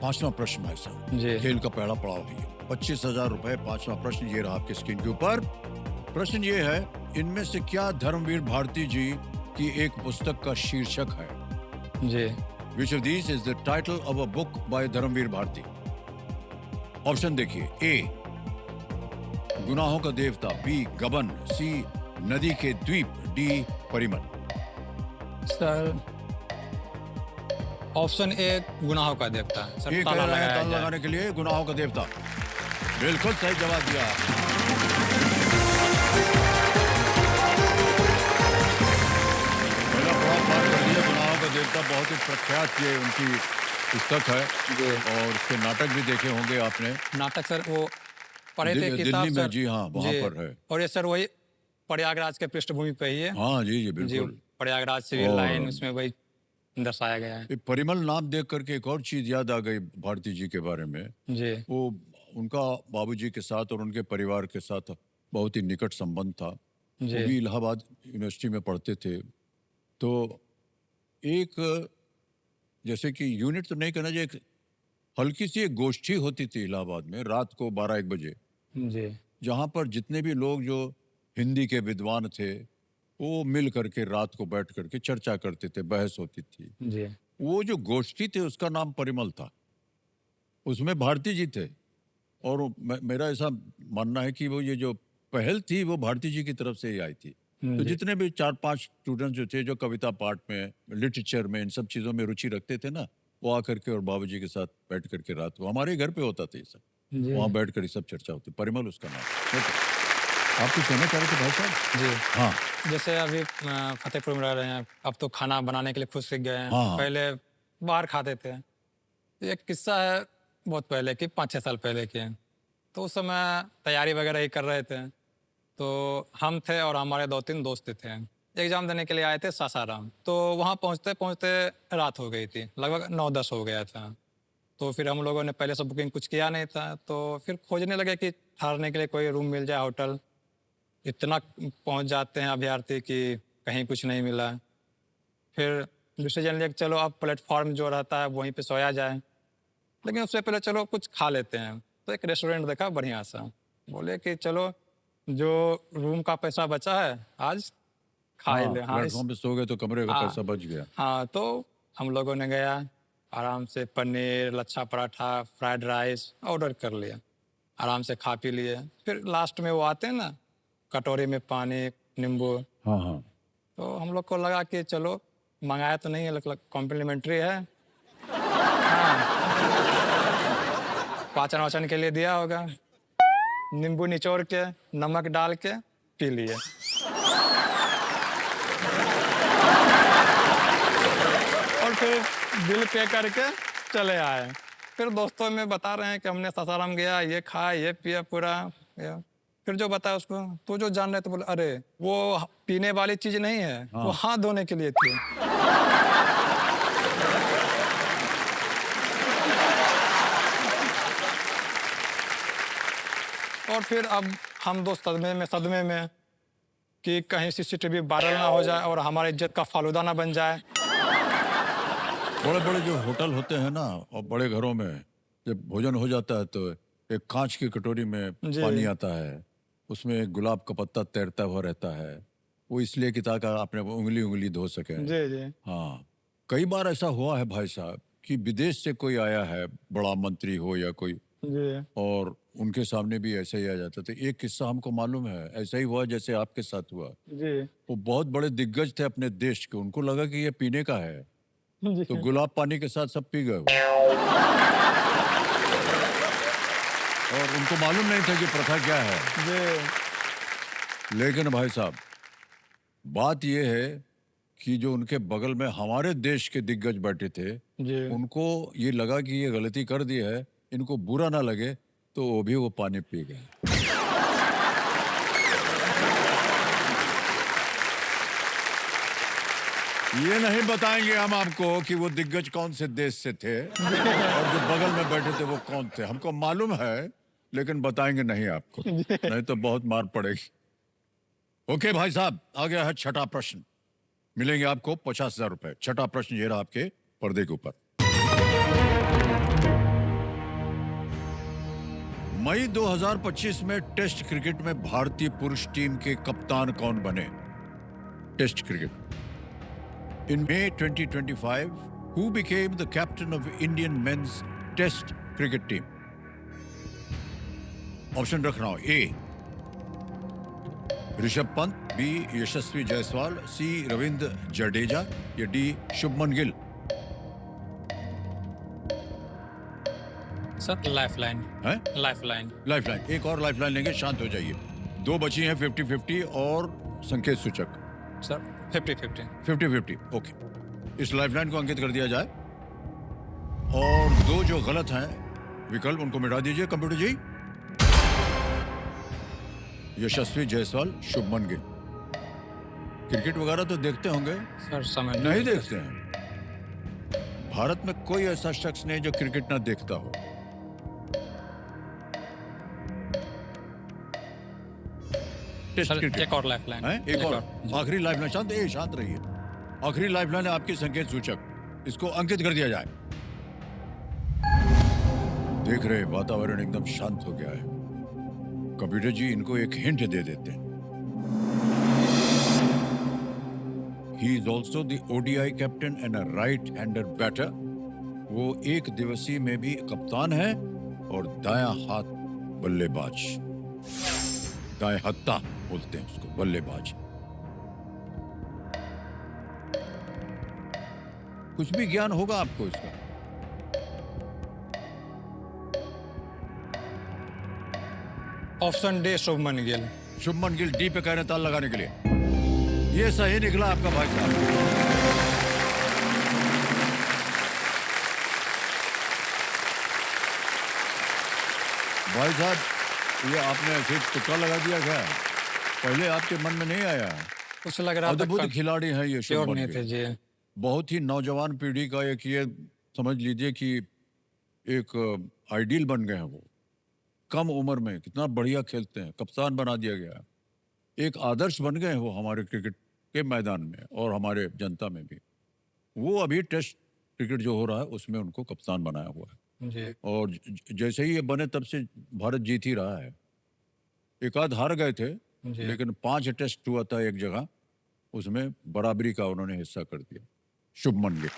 5वां प्रश्न भाई साहब, जी। खेल का पहला पड़ाव है ये। 25,000 रुपए, 5वां प्रश्न ये रहा आपके स्क्रीन के ऊपर। प्रश्न ये है, इनमें से क्या धर्मवीर भारती जी की एक पुस्तक का शीर्षक है? जी। Which of these is the title of a book by Dharamvir Bharati? Option देखिए, ए गुनाहों का देवता, बी गबन, सी नदी के द्वीप, D Parimal. Sir option A गुनाहों का देवता। सर ये कह ताला रहे हैं लगाया ताला जाए। लगाने के लिए गुनाहों का देवता। बिल्कुल सही जवाब दिया। पहला पड़ाव पार कर दिया। गुनाहों का देवता बहुत ही प्रख्यात ये उनकी पुस्तक है जी। और उसके नाटक भी देखे होंगे आपने। नाटक सर वो पढ़े थे दिल्ली किताब में, सर। जी हाँ, वहाँ जी। पर है। और ये सर वही प्रयागराज के पृष्ठभूमि पे ही है। हाँ जी जी जी, बिल्कुल। प्रयागराज सिविल और लाइन उसमें वही दर्शाया गया है। ये परिमल नाम देख करके एक और चीज याद आ गई भारती जी के बारे में। जी। वो उनका बाबूजी के साथ और उनके परिवार के साथ बहुत ही निकट संबंध था। वो जी। भी इलाहाबाद यूनिवर्सिटी में पढ़ते थे। तो एक, जैसे कि यूनिट तो नहीं कहना चाहिए, एक हल्की सी एक गोष्ठी होती थी इलाहाबाद में रात को 12-1 बजे, जी। जहाँ पर जितने भी लोग जो हिंदी के विद्वान थे वो मिल करके रात को बैठ करके चर्चा करते थे, बहस होती थी। जी। वो जो गोष्ठी थी उसका नाम परिमल था। उसमें भारती जी थे और मेरा ऐसा मानना है कि वो ये जो पहल थी वो भारती जी की तरफ से ही आई थी। तो जी। जितने भी 4-5 स्टूडेंट जो थे, जो कविता पाठ में, लिटरेचर में, इन सब चीज़ों में रुचि रखते थे ना, वो आकर के और बाबूजी के साथ बैठ करके रात को हमारे घर पे होता था ये सब। जी। वहाँ बैठ कर ये सब चर्चा होती। परिमल उसका नाम। आप कुछ कहना चाह रहे थे भाई साहब? जी। हाँ जैसे अभी फतेहपुर में रह रहे हैं, अब तो खाना बनाने के लिए खुद सीख गए हैं। हाँ, हाँ। पहले बाहर खाते थे। एक किस्सा है बहुत पहले की, 5-6 साल पहले की है। तो उस समय तैयारी वगैरह ही कर रहे थे। तो हम थे और हमारे 2-3 दोस्त थे। एग्ज़ाम देने के लिए आए थे सासाराम। तो वहाँ पहुँचते पहुँचते रात हो गई थी, लगभग 9-10 हो गया था। तो फिर हम लोगों ने पहले से बुकिंग कुछ किया नहीं था, तो फिर खोजने लगे कि ठहरने के लिए कोई रूम मिल जाए, होटल। इतना पहुँच जाते हैं अभ्यर्थी कि कहीं कुछ नहीं मिला। फिर डिसीजन लिया कि चलो अब प्लेटफॉर्म जो रहता है वहीं पे सोया जाए, लेकिन उससे पहले चलो कुछ खा लेते हैं। तो एक रेस्टोरेंट देखा बढ़िया सा, बोले कि चलो जो रूम का पैसा बचा है आज खा ही हाँ, ले। हाँ प्लेटफॉर्म पे सो गए तो कमरे का हाँ पैसा बच गया। हाँ, तो हम लोगों ने गया, आराम से paneer, lachha paratha, fried rice order कर लिया। आराम से खा पी लिए। फिर लास्ट में वो आते हैं ना, कटोरी में पानी, नींबू। हाँ हाँ। तो हम लोग को लगा कि चलो मंगाया तो नहीं है, मतलब कॉम्प्लीमेंट्री है। हाँ, पाचन वाचन के लिए दिया होगा। नींबू निचोड़ के नमक डाल के पी लिए। और फिर बिल पे करके चले आए। फिर दोस्तों में बता रहे हैं कि हमने सासाराम गया, ये खाया, ये पिया पूरा। फिर जो बताया उसको, तो जो जान रहे थे बोले अरे वो पीने वाली चीज नहीं है, वो हाथ धोने के लिए थी। और फिर अब हम दोस्त सदमे में कि कहीं सीसीटीवी वायरल ना हो जाए और हमारी इज्जत का फालूदा ना बन जाए। बड़े बड़े जो होटल होते हैं ना और बड़े घरों में जब भोजन हो जाता है तो एक कांच की कटोरी में जी। पानी आता है, उसमें एक गुलाब का पत्ता तैरता हुआ रहता है। वो इसलिए कि ताकि आपने उंगली उंगली धो सके। जी। जी। हाँ, कई बार ऐसा हुआ है भाई साहब कि विदेश से कोई आया है, बड़ा मंत्री हो या कोई, जी। और उनके सामने भी ऐसा ही आ जाता। तो एक किस्सा हमको मालूम है, ऐसा ही हुआ जैसे आपके साथ हुआ। जी। वो बहुत बड़े दिग्गज थे अपने देश के, उनको लगा कि ये पीने का है जी। तो गुलाब पानी के साथ सब पी गए। और उनको मालूम नहीं था कि प्रथा क्या है। जी। लेकिन भाई साहब, बात यह है कि जो उनके बगल में हमारे देश के दिग्गज बैठे थे, जी। उनको ये लगा कि ये गलती कर दी है, इनको बुरा ना लगे, तो वो भी वो पानी पी गए। ये नहीं बताएंगे हम आपको कि वो दिग्गज कौन से देश से थे और जो बगल में बैठे थे वो कौन थे। हमको मालूम है लेकिन बताएंगे नहीं आपको, नहीं तो बहुत मार पड़ेगी। ओके भाई साहब, आ गया है छठा प्रश्न। मिलेंगे आपको 50,000 रुपए। छठा प्रश्न ये रहा आपके पर्दे के ऊपर। मई 2025 में टेस्ट क्रिकेट में भारतीय पुरुष टीम के कप्तान कौन बने? Test cricket. In May 2025, who became the captain of Indian men's Test cricket team? Option रख रहा हूं। ए ऋषभ पंत, बी यशस्वी जायसवाल, सी रविंद्र जडेजा या D Shubman Gill. Sir lifeline. है लाइफलाइन। लाइफलाइन। एक और लाइफलाइन लेंगे, शांत हो जाइए। दो बची हैं 50-50 और संकेत सूचक। सर 50-50। 50-50 ओके। इस लाइफलाइन को अंकित कर दिया जाए और दो जो गलत हैं विकल्प उनको मिटा दीजिए कंप्यूटर जी। यशस्वी जायसवाल, शुभमन गिल। क्रिकेट वगैरह तो देखते होंगे? सर समय नहीं देखते हैं। भारत में कोई ऐसा शख्स नहीं जो क्रिकेट ना देखता हो। टेस्ट सर क्रिकेट एक और लाइफलाइन है। एक और आखिरी लाइफलाइन। शांत रहिए। आखिरी लाइफलाइन है आपकी संकेत सूचक, इसको अंकित कर दिया जाए। देख रहे वातावरण एकदम शांत हो गया है। कंप्यूटर जी इनको एक हिंट दे देते हैं। He is also the ODI captain and a right hander batter. वो एक दिवसीय में भी कप्तान है और दायां हाथ बल्लेबाज। दाएं हत्ता बोलते हैं उसको, बल्लेबाज। कुछ भी ज्ञान होगा आपको इसका? Option D Shubman Gill. Shubman Gill D पे कह रहे हैं ताल लगाने के लिए। ये सही निकला आपका भाई साहब। भाई साहब ये आपने ऐसे तुक्का लगा दिया क्या? पहले आपके मन में नहीं आया? कुछ लग रहा था अद्भुत खिलाड़ी हैं ये श्योर शुभमन नहीं गिल। थे जी। बहुत ही नौजवान पीढ़ी का एक ये समझ लीजिए कि एक आइडियल बन गए हैं वो। कम उम्र में कितना बढ़िया खेलते हैं, कप्तान बना दिया गया। एक आदर्श बन गए हैं वो हमारे क्रिकेट के मैदान में और हमारे जनता में भी। वो अभी टेस्ट क्रिकेट जो हो रहा है उसमें उनको कप्तान बनाया हुआ है जी। और जैसे ही ये बने तब से भारत जीत ही रहा है। एक आध हार गए थे जी। लेकिन 5 टेस्ट हुआ था एक जगह, उसमें बराबरी का उन्होंने हिस्सा कर दिया। शुभमन गिल।